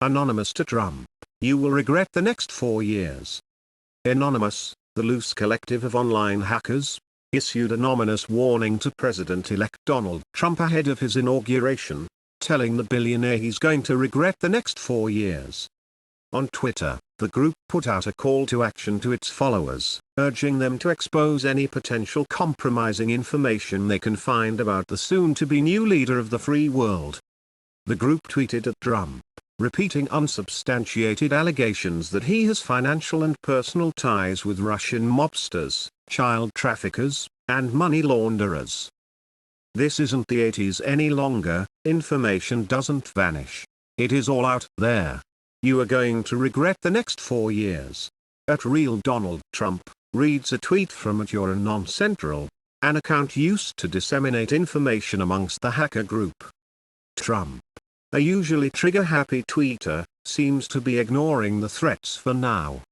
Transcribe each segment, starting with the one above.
Anonymous to Trump, you will regret the next 4 years. Anonymous, the loose collective of online hackers, issued an ominous warning to President-elect Donald Trump ahead of his inauguration, telling the billionaire he's going to regret the next 4 years. On Twitter, the group put out a call to action to its followers, urging them to expose any potential compromising information they can find about the soon-to-be new leader of the free world. The group tweeted at Trump, repeating unsubstantiated allegations that he has financial and personal ties with Russian mobsters, child traffickers, and money launderers. This isn't the 80s any longer. Information doesn't vanish. It is all out there. You are going to regret the next 4 years. @Real Donald Trump reads a tweet from @YourAnonCentral, an account used to disseminate information amongst the hacker group. Trump, a usually trigger-happy tweeter, seems to be ignoring the threats for now.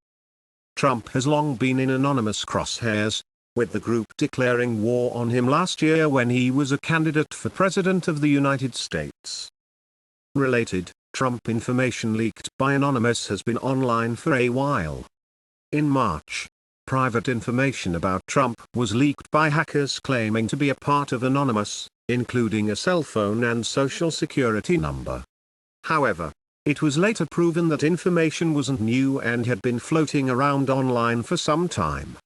Trump has long been in anonymous crosshairs, with the group declaring war on him last year when he was a candidate for President of the United States. Related, Trump information leaked by Anonymous has been online for a while. In March, private information about Trump was leaked by hackers claiming to be a part of Anonymous, including a cell phone and social security number. However, it was later proven that information wasn't new and had been floating around online for some time.